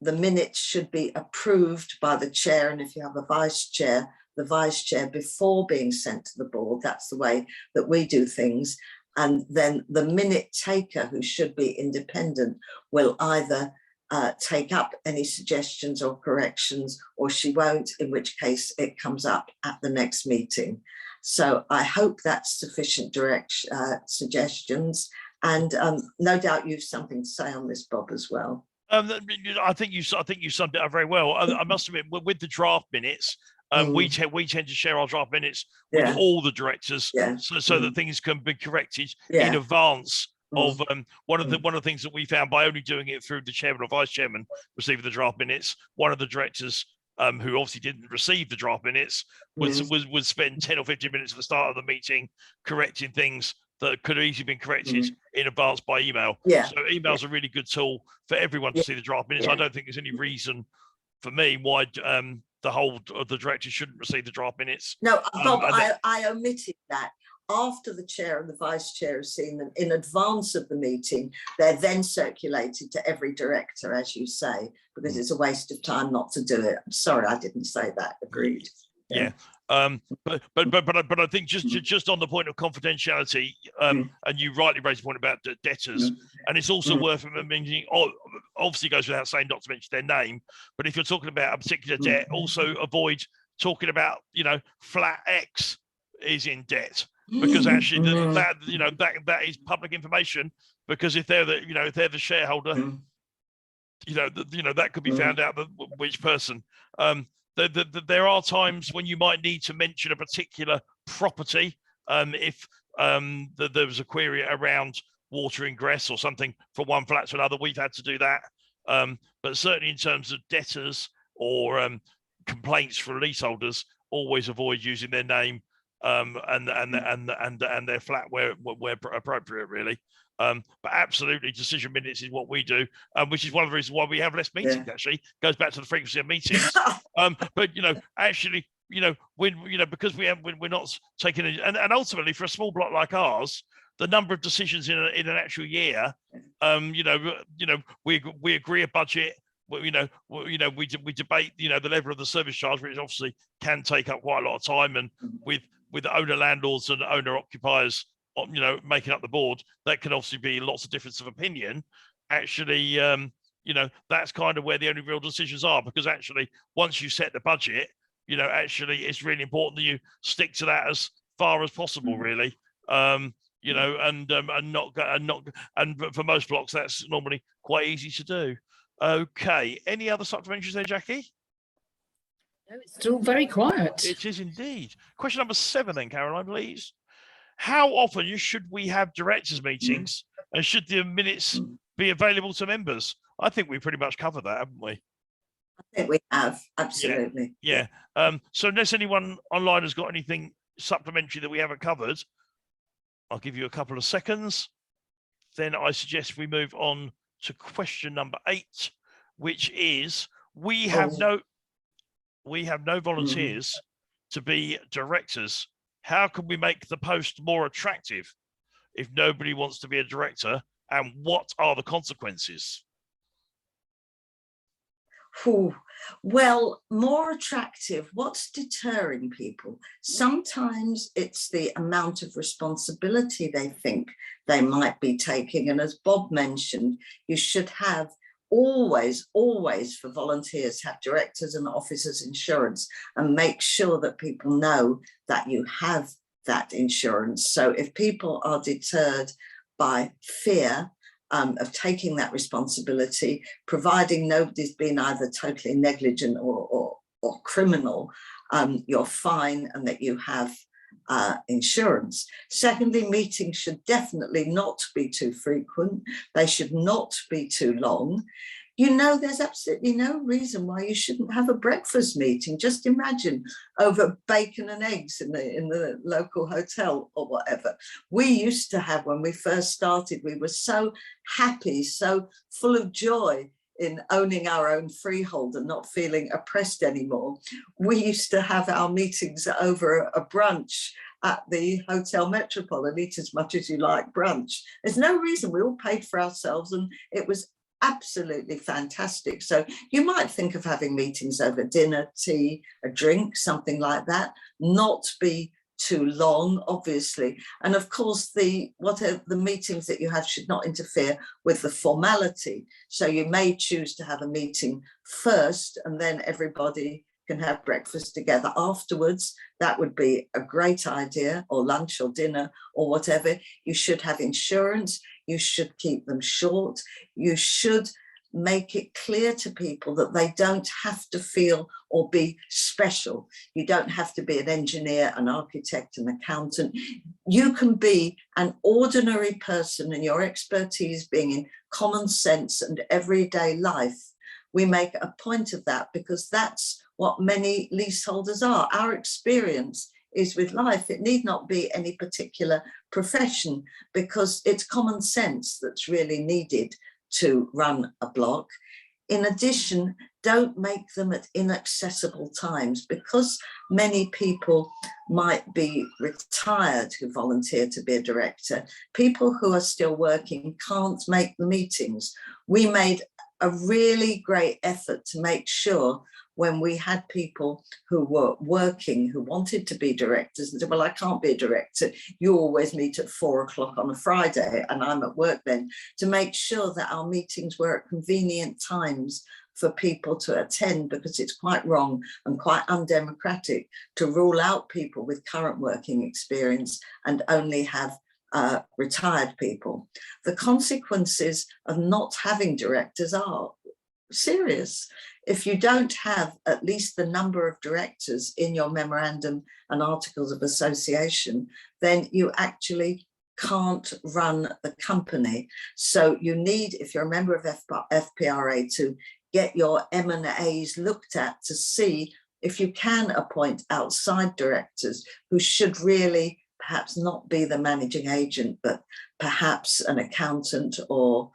the minutes should be approved by the chair, and if you have a vice chair, the vice chair before being sent to the board. That's the way that we do things. And then the minute taker, who should be independent, will either take up any suggestions or corrections, or she won't, in which case it comes up at the next meeting. So I hope that's sufficient suggestions, and no doubt you've something to say on this, Bob, as well. I think you summed it up very well. I must admit, with the draft minutes, we tend to share our draft minutes with all the directors, so that things can be corrected in advance of one of the things that we found by only doing it through the chairman or vice chairman receiving the draft minutes. One of the directors who obviously didn't receive the draft minutes would spend 10 or 15 minutes at the start of the meeting correcting things that could have easily been corrected in advance by email. So email's a really good tool for everyone to see the draft minutes. I don't think there's any reason for me why the whole of the directors shouldn't receive the draft minutes. No, Bob, I omitted that. after the chair and the vice chair have seen them in advance of the meeting, they're then circulated to every director, as you say, because it's a waste of time not to do it. I'm sorry, I didn't say that. Agreed. Yeah. But I think just on the point of confidentiality, and you rightly raised the point about the debtors, and it's also worth mentioning. Obviously, it goes without saying not to mention their name, but if you're talking about a particular debt, also avoid talking about, flat X is in debt, because actually that is public information, because if they're the shareholder, that could be found out which person. There are times when you might need to mention a particular property if there was a query around water ingress or something from one flat to another. We've had to do that, but certainly in terms of debtors or complaints from leaseholders, always avoid using their name and their flat where appropriate, really. But absolutely, decision minutes is what we do, which is one of the reasons why we have less meetings. Actually, goes back to the frequency of meetings. But actually, because we're not taking it, and ultimately for a small block like ours, the number of decisions in an actual year, we agree a budget. We debate the level of the service charge, which obviously can take up quite a lot of time, and with owner landlords and owner occupiers making up the board, that can obviously be lots of difference of opinion. Actually, that's kind of where the only real decisions are, because actually once you set the budget, actually it's really important that you stick to that as far as possible, really. And for most blocks that's normally quite easy to do. Okay, any other supplementaries there, Jackie? No, it's still very quiet. It is indeed. Question number 7 then, Caroline, please. How often should we have directors' meetings, and should the minutes be available to members? I think we pretty much covered that, haven't we? I think we have, absolutely. Yeah. So unless anyone online has got anything supplementary that we haven't covered, I'll give you a couple of seconds. Then I suggest we move on to question number 8, which is we have no volunteers to be directors. How can we make the post more attractive if nobody wants to be a director, and what are the consequences? Well, more attractive. What's deterring people? Sometimes it's the amount of responsibility they think they might be taking. And as Bob mentioned, you should have always for volunteers, have directors and officers insurance, and make sure that people know that you have that insurance. So if people are deterred by fear of taking that responsibility, providing nobody's been either totally negligent or criminal, you're fine, and that you have insurance. Secondly, meetings should definitely not be too frequent. They should not be too long. There's absolutely no reason why you shouldn't have a breakfast meeting. Just imagine, over bacon and eggs in the local hotel or whatever. We used to have, when we first started, we were so happy, so full of joy in owning our own freehold and not feeling oppressed anymore. We used to have our meetings over a brunch at the Hotel Metropole, and eat as much as you like brunch. There's no reason. We all paid for ourselves, and it was absolutely fantastic. So you might think of having meetings over dinner, tea, a drink, something like that, not be too long, obviously. And of course, the meetings that you have should not interfere with the formality. So you may choose to have a meeting first, and then everybody can have breakfast together afterwards. That would be a great idea, or lunch or dinner or whatever. You should have insurance. You should keep them short. You should make it clear to people that they don't have to feel or be special. You don't have to be an engineer, an architect, an accountant. You can be an ordinary person, and your expertise being in common sense and everyday life. We make a point of that because that's what many leaseholders are. Our experience is with life. It need not be any particular profession, because it's common sense that's really needed to run a block. In addition, don't make them at inaccessible times, because many people might be retired who volunteer to be a director. People who are still working can't make the meetings. We made a really great effort to make sure when we had people who were working, who wanted to be directors, and said, well, I can't be a director. You always meet at 4 o'clock on a Friday and I'm at work then, to make sure that our meetings were at convenient times for people to attend, because it's quite wrong and quite undemocratic to rule out people with current working experience and only have retired people. The consequences of not having directors are serious. If you don't have at least the number of directors in your memorandum and articles of association, then you actually can't run the company. So you need, if you're a member of FPRA, to get your M&As looked at to see if you can appoint outside directors who should really perhaps not be the managing agent, but perhaps an accountant, or,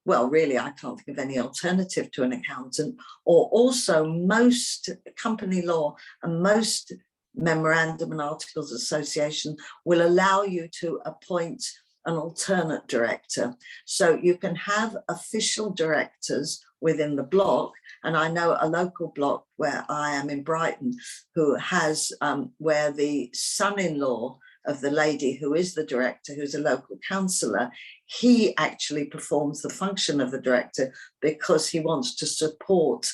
well, really, I can't think of any alternative to an accountant. Or also, most company law and most memorandum and articles of association will allow you to appoint an alternate director. So you can have official directors within the block. And I know a local block where I am in Brighton, who has, where the son-in-law of the lady who is the director, who's a local councillor, he actually performs the function of the director because he wants to support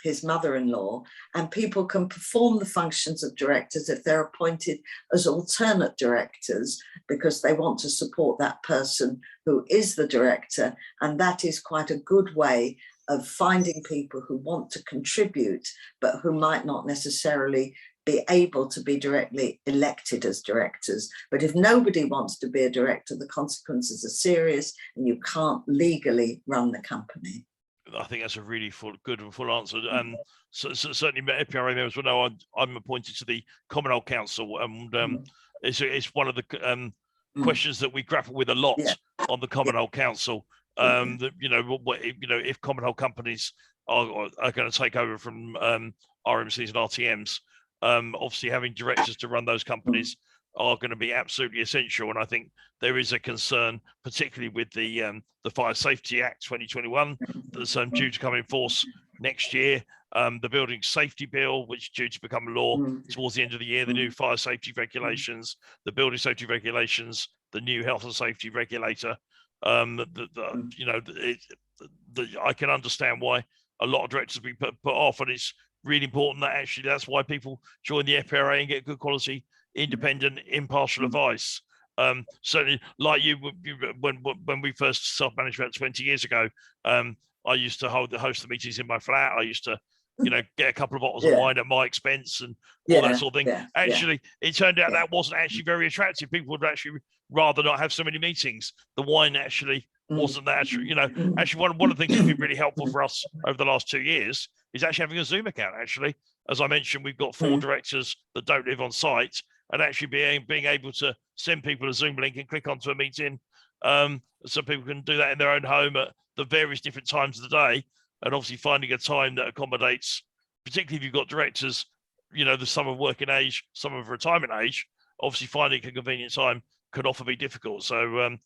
his mother-in-law, and people can perform the functions of directors if they're appointed as alternate directors because they want to support that person who is the director. And that is quite a good way of finding people who want to contribute but who might not necessarily be able to be directly elected as directors. But if nobody wants to be a director, the consequences are serious and you can't legally run the company. I think that's a really good and full answer. So certainly FPRA members will know I'm appointed to the Commonwealth Council, and it's one of the questions that we grapple with a lot on the Commonwealth Council. That if Commonwealth companies are going to take over from RMCs and RTMs, obviously having directors to run those companies are going to be absolutely essential. And I think there is a concern, particularly with the Fire Safety Act 2021, that's due to come in force next year. The Building Safety Bill, which is due to become law towards the end of the year, the new fire safety regulations, the building safety regulations, the new health and safety regulator. I can understand why a lot of directors be put off, and it's really important that actually that's why people join the FPRA and get good quality, independent, impartial advice. Certainly, like you, when we first self-managed about 20 years ago, I used to host the meetings in my flat. I used to, get a couple of bottles of wine at my expense and all that sort of thing. Actually, it turned out that wasn't actually very attractive. People would actually rather not have so many meetings. The wine actually wasn't that, actually one of the things that's been really helpful for us over the last 2 years is actually having a Zoom account. Actually, as I mentioned, we've got 4 directors that don't live on site, and actually being able to send people a Zoom link and click onto a meeting, so people can do that in their own home at the various different times of the day, and obviously finding a time that accommodates, particularly if you've got directors, there's some of working age, some of retirement age, obviously finding a convenient time can often be difficult. So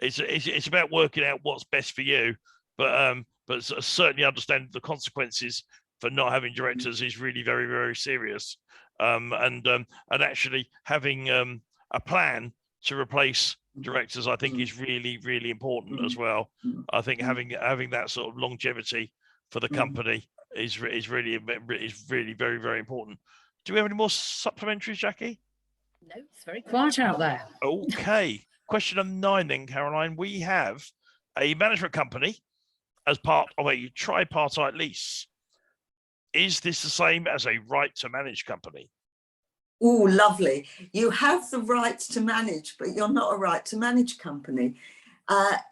it's about working out what's best for you, but certainly understand the consequences for not having directors is really very, very serious. And actually having a plan to replace directors, I think, is really, really important as well. I think having that sort of longevity for the company is really very, very important. Do we have any more supplementaries, Jackie? No, it's very quiet out there. Okay. Question number 9 then, Caroline. We have a management company as part of a tripartite lease. Is this the same as a right to manage company? Oh, lovely. You have the right to manage, but you're not a right to manage company.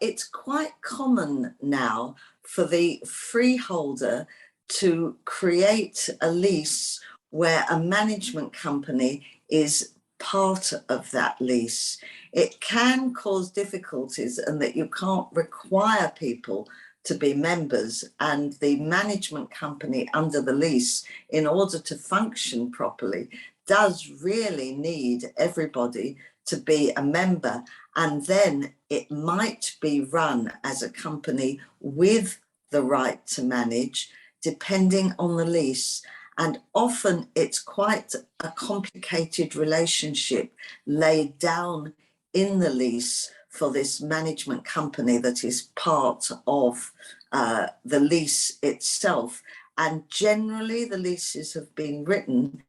It's quite common now for the freeholder to create a lease where a management company is part of that lease. It can cause difficulties in that you can't require people to be members, and the management company under the lease, in order to function properly, does really need everybody to be a member. And then it might be run as a company with the right to manage, depending on the lease. And often it's quite a complicated relationship laid down in the lease for this management company that is part of the lease itself. And generally the leases have been written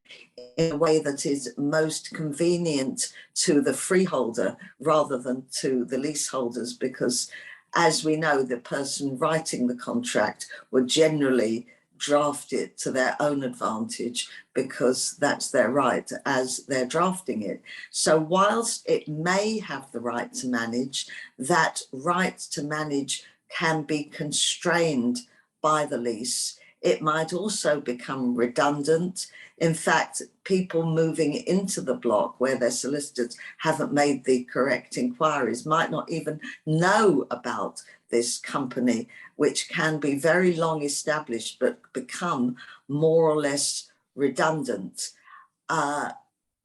in a way that is most convenient to the freeholder rather than to the leaseholders, because as we know, the person writing the contract would generally draft it to their own advantage because that's their right as they're drafting it. So whilst it may have the right to manage, that right to manage can be constrained by the lease. It might also become redundant. In fact, people moving into the block where their solicitors haven't made the correct inquiries might not even know about this company, which can be very long established but become more or less redundant.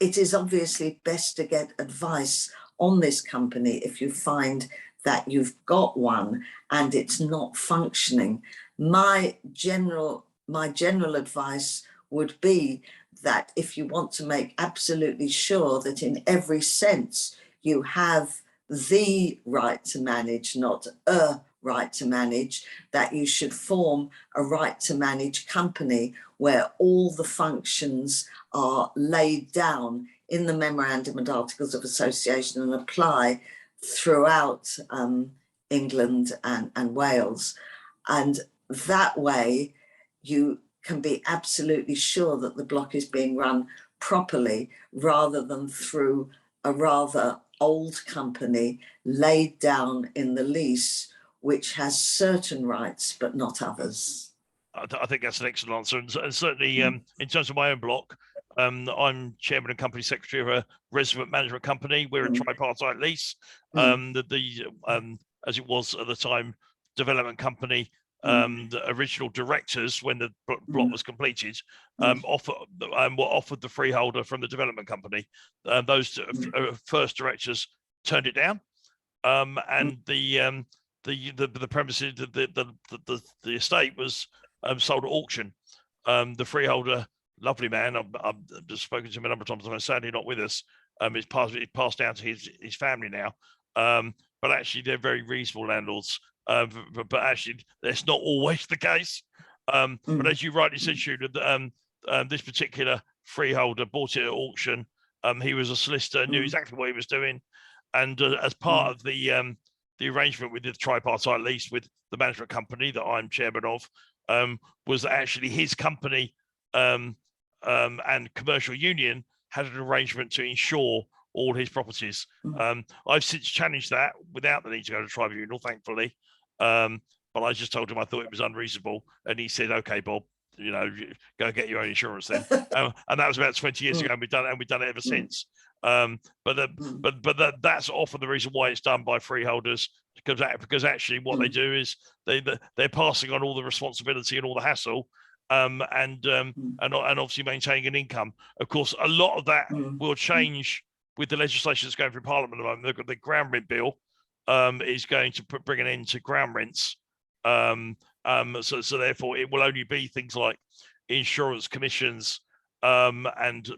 It is obviously best to get advice on this company if you find that you've got one and it's not functioning. My general advice would be that if you want to make absolutely sure that in every sense you have the right to manage, not a right to manage, that you should form a right to manage company where all the functions are laid down in the memorandum and articles of association and apply throughout England and Wales. And that way you can be absolutely sure that the block is being run properly rather than through a rather old company laid down in the lease, which has certain rights but not others. I think that's an excellent answer. And certainly in terms of my own block, I'm chairman and company secretary of a resident management company. We're a tripartite lease. As it was at the time, development company, the original directors, when the block was completed, were offered the freeholder from the development company. Those first directors turned it down, and the premises, the estate was sold at auction. The freeholder, lovely man, I've just spoken to him a number of times. I'm sadly not with us. It's passed down to his family now. But actually, they're very reasonable landlords. But actually, that's not always the case. But as you rightly said, Shula, this particular freeholder bought it at auction. He was a solicitor, knew exactly what he was doing, and as part of the arrangement with the tripartite lease with the management company that I'm chairman of, was that actually his company and commercial union had an arrangement to insure all his properties. I've since challenged that without the need to go to tribunal, thankfully. But I just told him I thought it was unreasonable, and he said, "Okay, Bob, go get your own insurance then." And that was about 20 years ago, and we've done it ever since. But that's often the reason why it's done by freeholders, because actually what they do is they're passing on all the responsibility and all the hassle, and obviously maintaining an income. Of course, a lot of that will change with the legislation that's going through Parliament at the moment. The ground rent bill is going to bring an end to ground rents. So therefore, it will only be things like insurance commissions and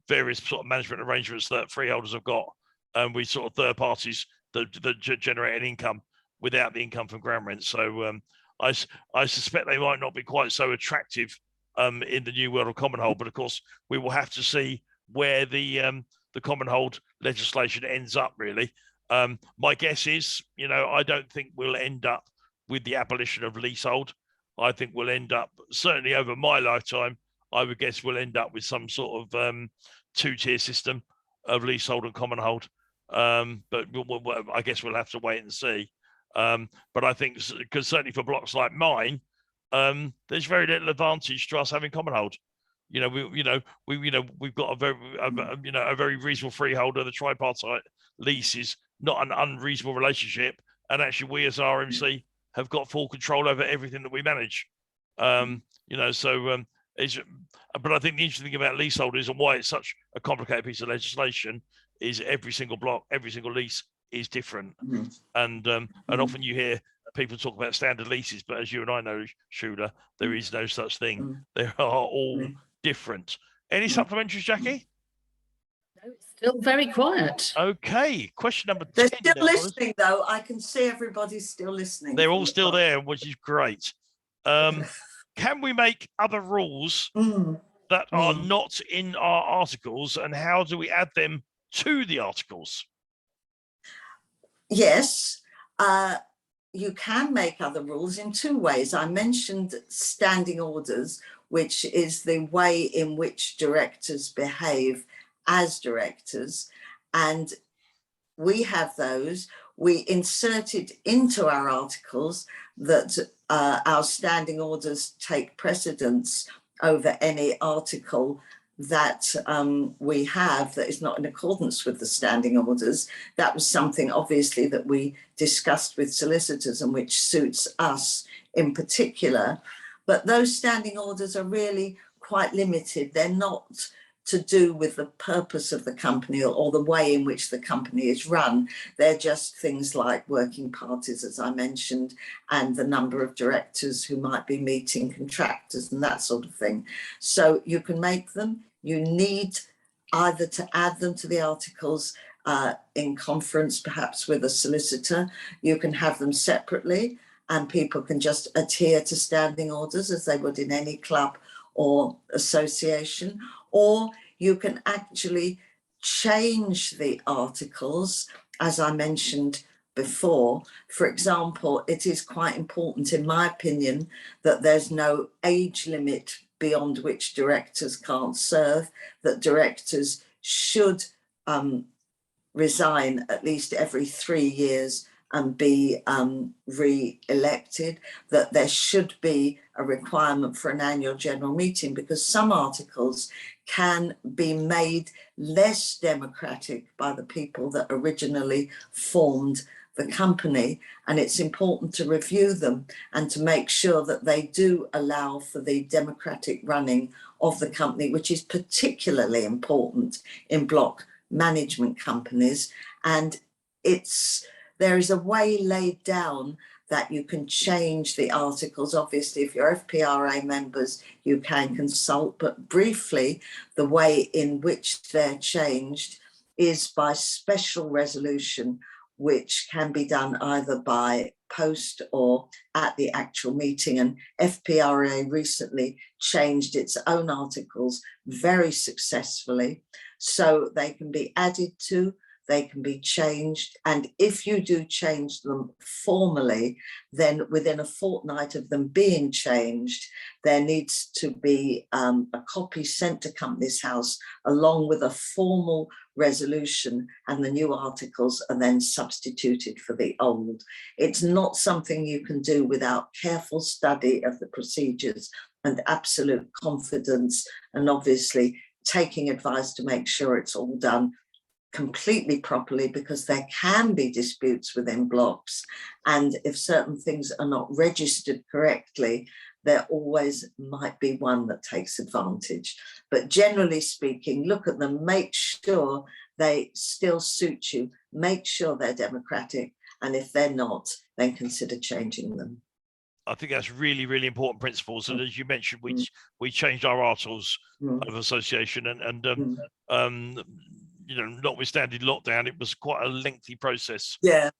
various sort of management arrangements that freeholders have got, with sort of third parties that generate an income without the income from ground rent. So I suspect they might not be quite so attractive in the new world of common hold, but of course we will have to see where the common hold legislation ends up, really. My guess is, I don't think we'll end up with the abolition of leasehold. I think we'll end up, certainly over my lifetime, I would guess we'll end up with some sort of two-tier system of leasehold and common hold. But I guess we'll have to wait and see. But I think, because certainly for blocks like mine, there's very little advantage to us having common hold. We've got a very reasonable freeholder. The tripartite lease is not an unreasonable relationship, and actually we as RMC have got full control over everything that we manage. You know, so but I think the interesting thing about leaseholders and why it's such a complicated piece of legislation is every single block, every single lease is different. And often you hear people talk about standard leases, but as you and I know, Shula, there is no such thing. They are all different. Any supplementaries, Jackie? No, it's still very quiet. Okay, question number 10. They're still listening, though. I can see everybody's still listening. They're all still there, which is great. Can we make other rules that are not in our articles, and how do we add them to the articles? Yes, you can make other rules in two ways. I mentioned standing orders, which is the way in which directors behave as directors, and we have those. We inserted into our articles that our standing orders take precedence over any article that we have that is not in accordance with the standing orders. That was something obviously that we discussed with solicitors and which suits us in particular. But those standing orders are really quite limited. They're not to do with the purpose of the company or the way in which the company is run. They're just things like working parties, as I mentioned, and the number of directors who might be meeting contractors and that sort of thing. So you can make them. You need either to add them to the articles in conference, perhaps with a solicitor. You can have them separately, and people can just adhere to standing orders as they would in any club or association, or you can actually change the articles, as I mentioned before. For example, it is quite important, in my opinion, that there's no age limit beyond which directors can't serve, that directors should resign at least every 3 years and be re-elected, that there should be a requirement for an annual general meeting, because some articles can be made less democratic by the people that originally formed the company, and it's important to review them and to make sure that they do allow for the democratic running of the company, which is particularly important in block management companies. And there is a way laid down that you can change the articles. Obviously, if you're FPRA members, you can consult, but briefly, the way in which they're changed is by special resolution, which can be done either by post or at the actual meeting. And FPRA recently changed its own articles very successfully, so they can be added to, they can be changed. And if you do change them formally, then within a fortnight of them being changed, there needs to be a copy sent to Companies House along with a formal resolution, and the new articles are then substituted for the old. It's not something you can do without careful study of the procedures and absolute confidence, and obviously taking advice to make sure it's all done completely properly, because there can be disputes within blocks, and if certain things are not registered correctly, there always might be one that takes advantage. But generally speaking, look at them, make sure they still suit you, make sure they're democratic, and if they're not, then consider changing them. I think that's really, really important principles. And as you mentioned, we changed our articles of association, and you know, notwithstanding lockdown, it was quite a lengthy process to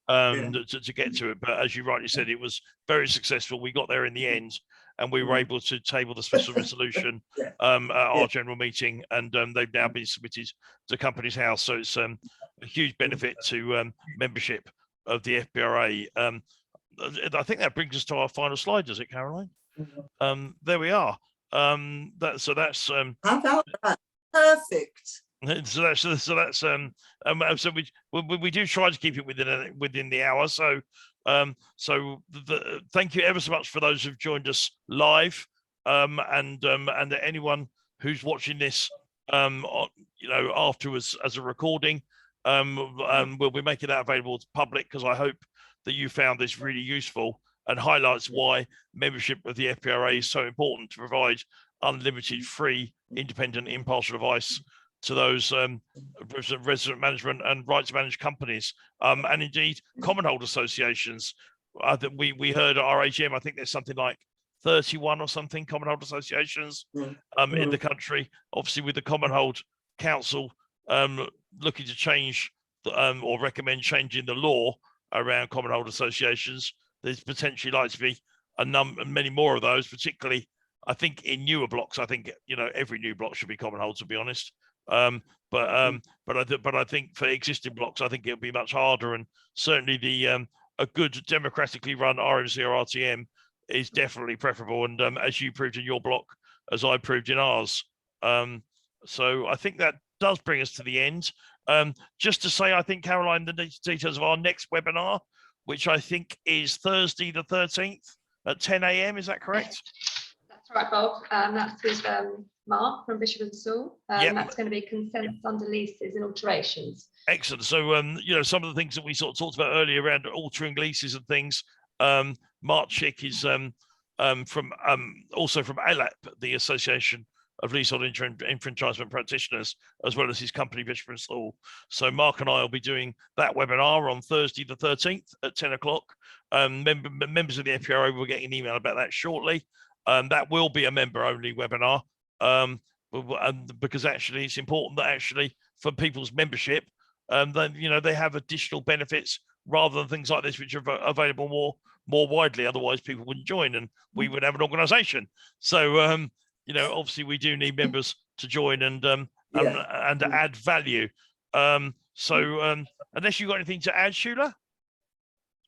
get to it. But as you rightly said, it was very successful. We got there in the end, and we were able to table the special resolution at our general meeting, and they've now been submitted to Companies House. So it's a huge benefit to membership of the FPRA. I think that brings us to our final slide, does it, Caroline? There we are. That's how about that? Perfect. So we do try to keep it within the hour. So thank you ever so much for those who've joined us live, and anyone who's watching this you know, afterwards as a recording. We'll be making that available to public, because I hope that you found this really useful. and highlights why membership of the FPRA is so important to provide unlimited, free, independent, impartial advice to those resident management and right to manage companies, and indeed commonhold associations. That we heard at our AGM, I think there's something like 31 or something commonhold associations in the country. Obviously, with the Commonhold Council looking to change or recommend changing the law around commonhold associations, there's potentially likely to be many more of those, particularly I think in newer blocks. I think every new block should be commonhold, to be honest. But I think for existing blocks, I think it'll be much harder, and certainly the a good democratically run RMC or RTM is definitely preferable. And as you proved in your block, as I proved in ours. So I think that does bring us to the end. Just to say, I think, Caroline, the details of our next webinar, which I think is Thursday the 13th at 10 a.m. Is that correct? That's right, Bob. That's with Mark from Bishop and Saul. That's going to be consents under leases and alterations. Excellent. So, some of the things that we sort of talked about earlier around altering leases and things. Mark Chick is also from ALAP, the Association of Leasehold Enfranchisement Practitioners, as well as his company, Bishop and Saul. So Mark and I will be doing that webinar on Thursday the 13th at 10 o'clock. Members of the FPRA will get an email about that shortly. That will be a member-only webinar, because actually it's important that actually for people's membership, they have additional benefits rather than things like this, which are available more widely. Otherwise, people wouldn't join, and we would have an organisation. So, obviously, we do need members to join and add value. Unless you've got anything to add, Shula?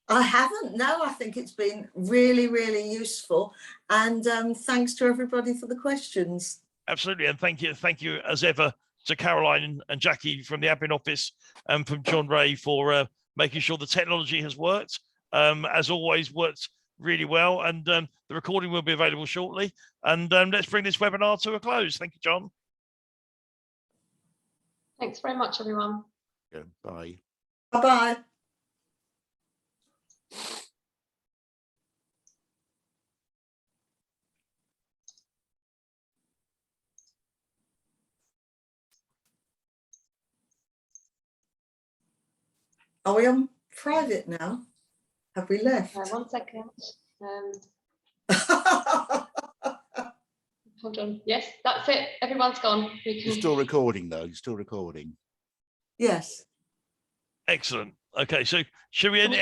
I haven't. No, I think it's been really, really useful. And thanks to everybody for the questions. Absolutely. And thank you as ever to Caroline and Jackie from the admin office and from John Ray for making sure the technology has worked. As always, worked really well. And the recording will be available shortly. And let's bring this webinar to a close. Thank you, John. Thanks very much, everyone. Yeah, bye. Bye-bye. Are we on private now? Have we left? 1 second. Hold on. Yes, that's it. Everyone's gone. You're still recording, though. You're still recording. Yes. Excellent. Okay, so should we end